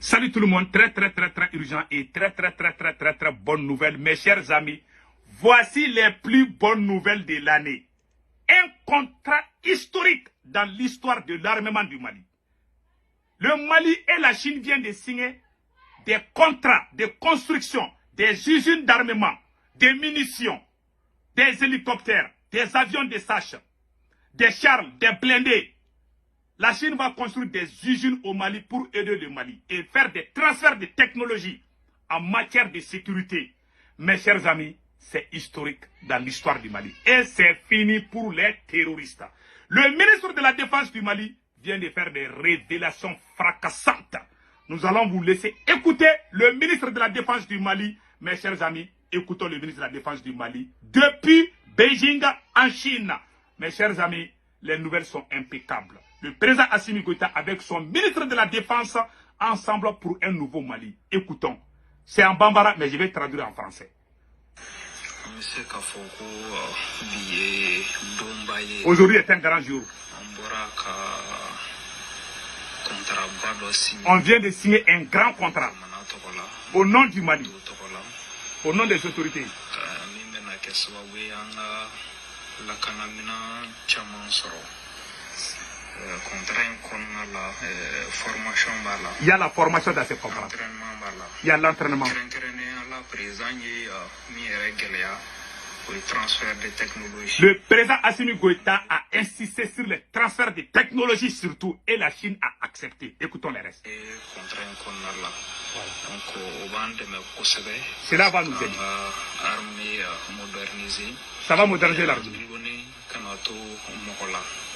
Salut tout le monde, très urgent et très bonne nouvelle. Mes chers amis, voici les plus bonnes nouvelles de l'année. Un contrat historique dans l'histoire de l'armement du Mali. Le Mali et la Chine viennent de signer des contrats de construction, des usines d'armement, des munitions, des hélicoptères, des avions de chasse, des chars, des blindés. La Chine va construire des usines au Mali pour aider le Mali et faire des transferts de technologie en matière de sécurité. Mes chers amis, c'est historique dans l'histoire du Mali. Et c'est fini pour les terroristes. Le ministre de la Défense du Mali vient de faire des révélations fracassantes. Nous allons vous laisser écouter le ministre de la Défense du Mali. Mes chers amis, écoutons le ministre de la Défense du Mali depuis Beijing en Chine. Mes chers amis, les nouvelles sont impeccables. Le président Assimi Goïta avec son ministre de la Défense ensemble pour un nouveau Mali. Écoutons. C'est en bambara, mais je vais traduire en français. Aujourd'hui est un grand jour. On vient de signer un grand contrat au nom du Mali, au nom des autorités. Il y a la formation dans ces contrats. Il y a l'entraînement. Le président Assimi Goïta a insisté sur le transfert de technologies surtout et la Chine a accepté. Écoutons les restes. Cela va nous aider. Ça va moderniser l'armée.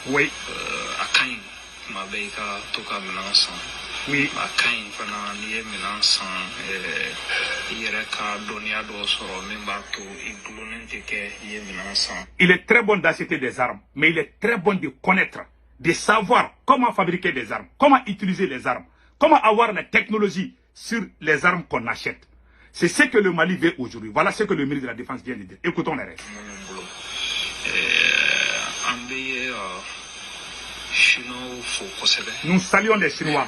Oui. Oui. Il est très bon d'acheter des armes, mais il est très bon de connaître, de savoir comment fabriquer des armes, comment utiliser les armes, comment avoir la technologie sur les armes qu'on achète. C'est ce que le Mali veut aujourd'hui. Voilà ce que le ministre de la Défense vient de dire. Écoutons les restes. Nous saluons les Chinois.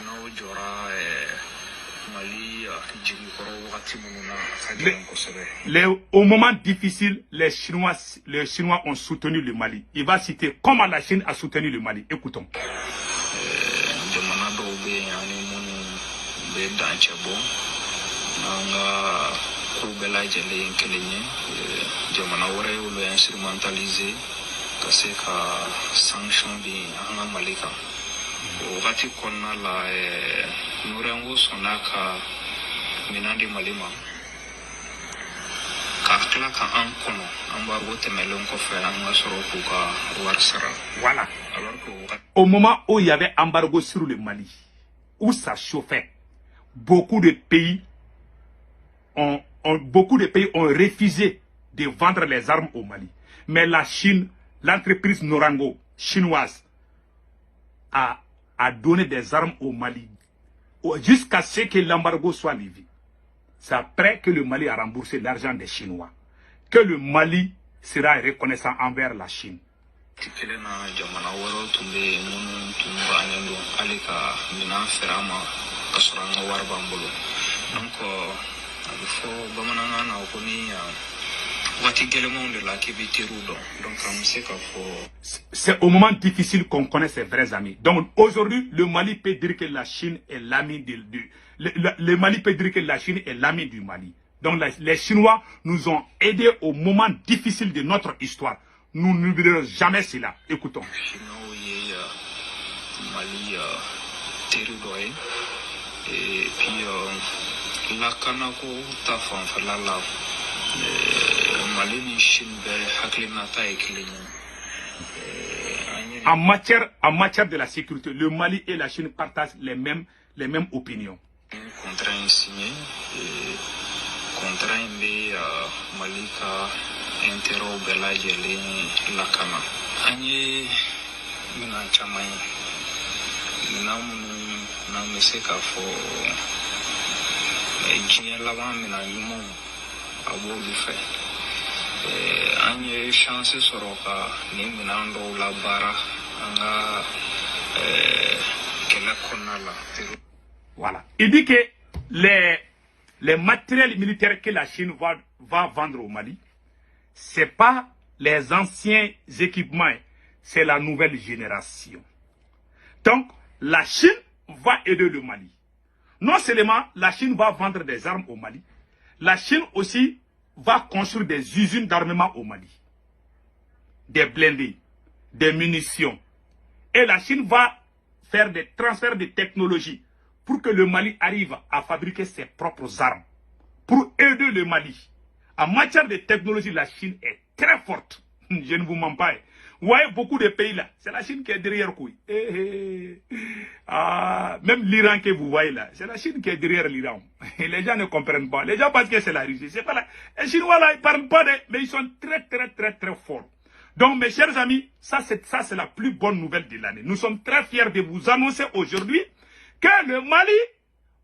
Au moment difficile, les Chinois ont soutenu le Mali. Il va citer comment la Chine a soutenu le Mali. Écoutons. Voilà. Au moment où il y avait embargo sur le Mali, où ça chauffait, beaucoup de pays ont refusé de vendre les armes au Mali. Mais la Chine, l'entreprise Norango chinoise, a donné des armes au Mali jusqu'à ce que l'embargo soit levé. C'est après que le Mali a remboursé l'argent des Chinois que le Mali sera reconnaissant envers la Chine. C'est au moment difficile qu'on connaît ses vrais amis. Donc aujourd'hui, le Mali peut dire que la Chine est l'ami le Mali peut dire que la Chine est l'ami du Mali. Donc les Chinois nous ont aidés au moment difficile de notre histoire. Nous n'oublierons jamais cela. Écoutons. Et puis la Kanako Tafanfalala Mali Chine Haklinata et en matière de la sécurité, le Mali et la Chine partagent les mêmes opinions. Contrat signé, contrat Malika Intero Belajele Lakana. Ani Minachamay Nameseka for Guinea Lavan Minamon Abo Bife. Anye chance soroka ni Minando Labara Anga Kela Konala. Voilà. Il dit que les matériels militaires que la Chine va vendre au Mali, ce n'est pas les anciens équipements, c'est la nouvelle génération. Donc, la Chine va aider le Mali. Non seulement la Chine va vendre des armes au Mali, la Chine aussi va construire des usines d'armement au Mali. Des blindés, des munitions. Et la Chine va faire des transferts de technologies pour que le Mali arrive à fabriquer ses propres armes. Pour aider le Mali. En matière de technologie, la Chine est très forte. Je ne vous mens pas. Vous voyez beaucoup de pays là, c'est la Chine qui est derrière couille. Même l'Iran que vous voyez là, c'est la Chine qui est derrière l'Iran. Les gens ne comprennent pas. Les gens pensent que c'est la Russie. C'est pas la... Les Chinois là, ils parlent pas mais ils sont très forts. Donc mes chers amis, ça c'est la plus bonne nouvelle de l'année. Nous sommes très fiers de vous annoncer aujourd'hui que le Mali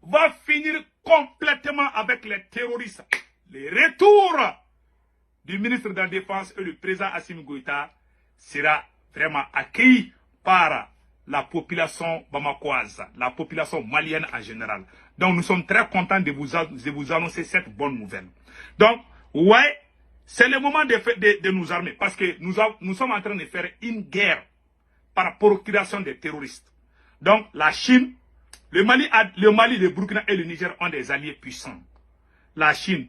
va finir complètement avec les terroristes. Le retour du ministre de la Défense et le président Assimi Goïta sera vraiment accueilli par la population bamakoise, la population malienne en général. Donc nous sommes très contents de vous annoncer cette bonne nouvelle. Donc, ouais, c'est le moment de nous armer parce que nous sommes en train de faire une guerre par procuration des terroristes. Donc la Chine, le Mali, le Burkina et le Niger ont des alliés puissants. La Chine,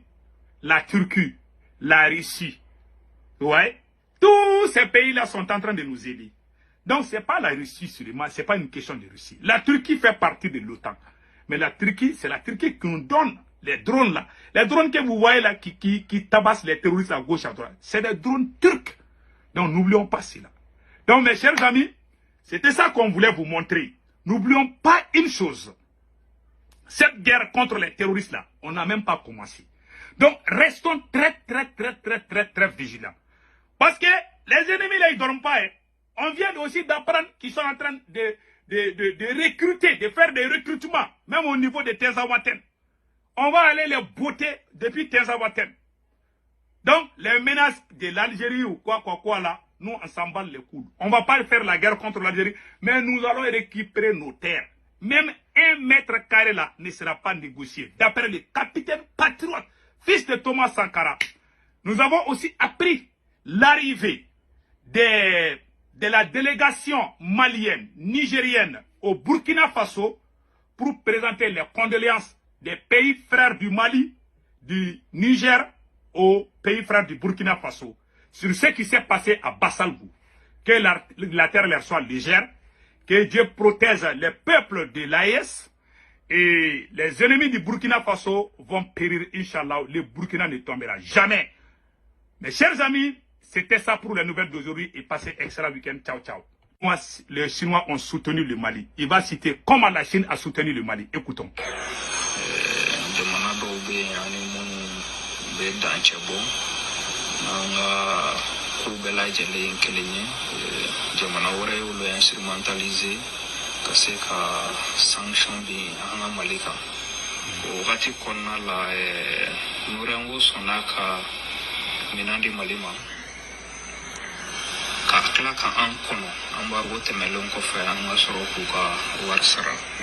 la Turquie, la Russie, ouais, tous ces pays-là sont en train de nous aider. Donc ce n'est pas la Russie seulement, ce n'est pas une question de Russie. La Turquie fait partie de l'OTAN. Mais la Turquie, c'est la Turquie qui nous donne les drones là. Les drones que vous voyez là qui tabassent les terroristes à gauche, à droite. C'est des drones turcs. Donc n'oublions pas cela. Donc mes chers amis, c'était ça qu'on voulait vous montrer. N'oublions pas une chose. Cette guerre contre les terroristes là, on n'a même pas commencé. Donc restons très vigilants. Parce que les ennemis là, ils ne dorment pas. Hein. On vient aussi d'apprendre qu'ils sont en train de recruter, de faire des recrutements, même au niveau de Tezawaten. On va aller les botter depuis Tezawaten. Donc, les menaces de l'Algérie ou quoi là, nous, on s'en bat les coudes. On ne va pas faire la guerre contre l'Algérie, mais nous allons récupérer nos terres. Même 1 mètre carré là ne sera pas négocié. D'après le capitaine patriote, fils de Thomas Sankara. Nous avons aussi appris l'arrivée de la délégation malienne, nigérienne au Burkina Faso pour présenter les condoléances des pays frères du Mali, du Niger, aux pays frères du Burkina Faso sur ce qui s'est passé à Bassalgou. Que la terre leur soit légère, que Dieu protège les peuples de l'AES et les ennemis du Burkina Faso vont périr, Inch'Allah. Le Burkina ne tombera jamais. Mes chers amis, c'était ça pour les nouvelles d'aujourd'hui et passez excellent week-end. Ciao, ciao. Moi, les Chinois ont soutenu le Mali. Il va citer comment la Chine a soutenu le Mali. Écoutons.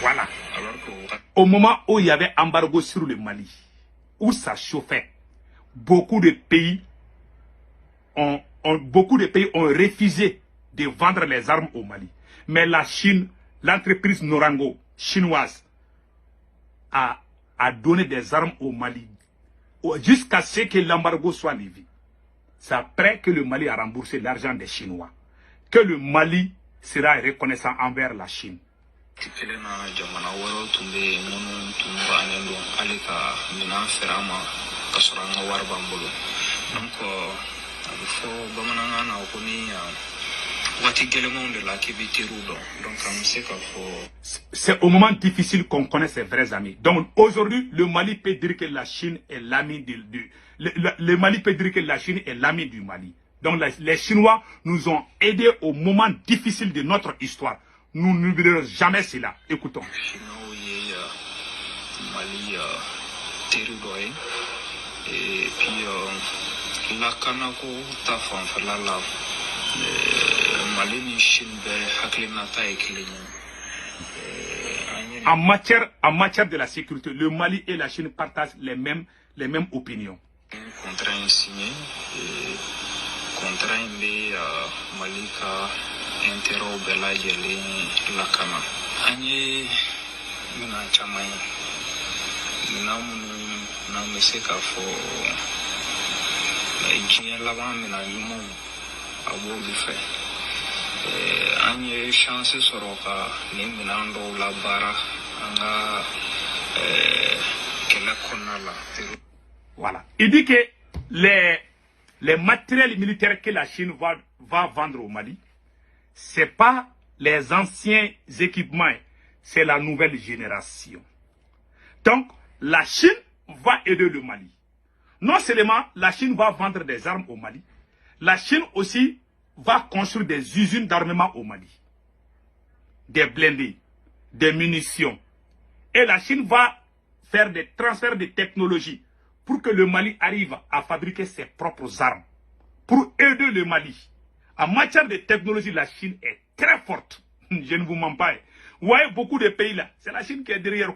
Voilà. Au moment où il y avait embargo sur le Mali, où ça chauffait, beaucoup de pays ont refusé de vendre les armes au Mali. Mais la Chine, l'entreprise Norango chinoise, a donné des armes au Mali jusqu'à ce que l'embargo soit levé. C'est après que le Mali a remboursé l'argent des Chinois que le Mali sera reconnaissant envers la Chine. C'est au moment difficile qu'on connaît ses vrais amis. Donc aujourd'hui, le Mali peut dire que la Chine est l'ami le Mali peut dire que la Chine est l'ami du Mali. Donc les Chinois nous ont aidés au moment difficile de notre histoire. Nous n'oublierons jamais cela. Écoutons. Et puis la Kanako Tafan Mali ni Chine be haklinata ekilini. En matière de la sécurité, le Mali et la Chine partagent les mêmes opinions. Contrat signé et contrat de Malika interopéra la Cana. Anye mina chamay na meseka fo la engineer là-bas mina yumo abo bife anye chance soroka ni mina ndo la bara anga kela konala. Voilà. Il dit que les matériels militaires que la Chine va vendre au Mali, ce n'est pas les anciens équipements, c'est la nouvelle génération. Donc, la Chine va aider le Mali. Non seulement la Chine va vendre des armes au Mali, la Chine aussi va construire des usines d'armement au Mali. Des blindés, des munitions. Et la Chine va faire des transferts de technologies pour que le Mali arrive à fabriquer ses propres armes, pour aider le Mali. En matière de technologie, la Chine est très forte. Je ne vous mens pas. Vous voyez beaucoup de pays là, c'est la Chine qui est derrière.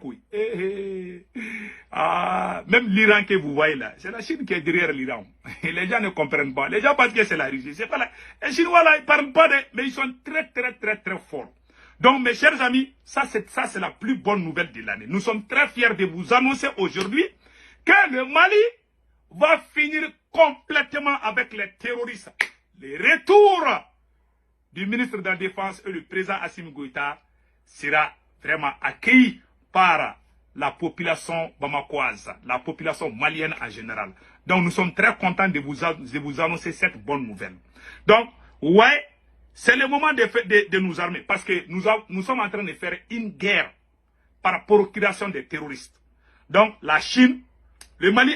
Même l'Iran que vous voyez là, c'est la Chine qui est derrière l'Iran. Les gens ne comprennent pas. Les gens pensent que c'est la Russie. C'est pas la... Les Chinois là, ils ne parlent pas mais ils sont très forts. Donc mes chers amis, ça c'est la plus bonne nouvelle de l'année. Nous sommes très fiers de vous annoncer aujourd'hui que le Mali va finir complètement avec les terroristes. Le retour du ministre de la Défense et le président Assimi Goïta sera vraiment accueilli par la population bamakoise, la population malienne en général. Donc nous sommes très contents de vous annoncer cette bonne nouvelle. Donc, ouais, c'est le moment de nous armer parce que nous sommes en train de faire une guerre par procuration des terroristes. Donc la Chine, le Mali,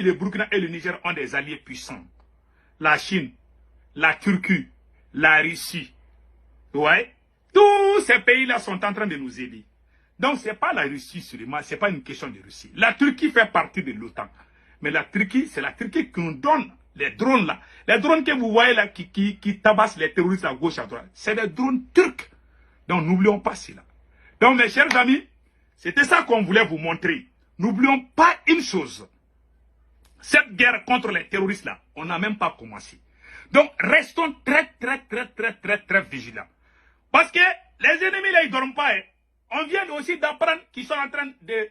le Burkina et le Niger ont des alliés puissants. La Chine, la Turquie, la Russie. Ouais. Tous ces pays-là sont en train de nous aider. Donc, ce n'est pas la Russie seulement, ce n'est pas une question de Russie. La Turquie fait partie de l'OTAN. Mais la Turquie, c'est la Turquie qui nous donne les drones là. Les drones que vous voyez là qui tabassent les terroristes à gauche, à droite. C'est des drones turcs. Donc, n'oublions pas cela. Donc, mes chers amis, c'était ça qu'on voulait vous montrer. N'oublions pas une chose. Cette guerre contre les terroristes là, on n'a même pas commencé. Donc, restons très vigilants. Parce que les ennemis là, ils ne dorment pas. Hein. On vient aussi d'apprendre qu'ils sont en train de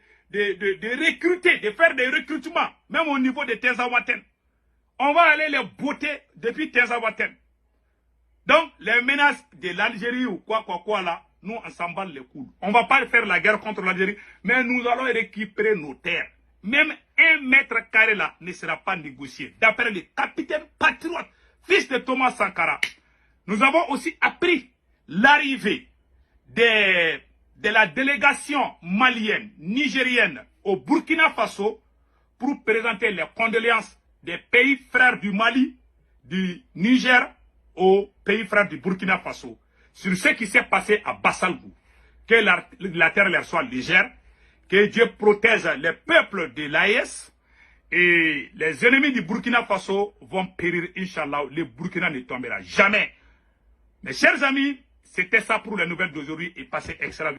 recruter, de faire des recrutements, même au niveau de Tezawaten. On va aller les botter depuis Tezawaten. Donc, les menaces de l'Algérie ou quoi là, nous, on s'en bat les coudes. On ne va pas faire la guerre contre l'Algérie, mais nous allons récupérer nos terres. Même 1 mètre carré là ne sera pas négocié. D'après le capitaine patriote, fils de Thomas Sankara, nous avons aussi appris l'arrivée de la délégation malienne, nigérienne au Burkina Faso pour présenter les condoléances des pays frères du Mali, du Niger aux pays frères du Burkina Faso sur ce qui s'est passé à Bassalgou. Que la terre leur soit légère, que Dieu protège les peuples de l'AES et les ennemis du Burkina Faso vont périr, Inch'Allah. Le Burkina ne tombera jamais. Mes chers amis, c'était ça pour les nouvelles d'aujourd'hui et passez excellent.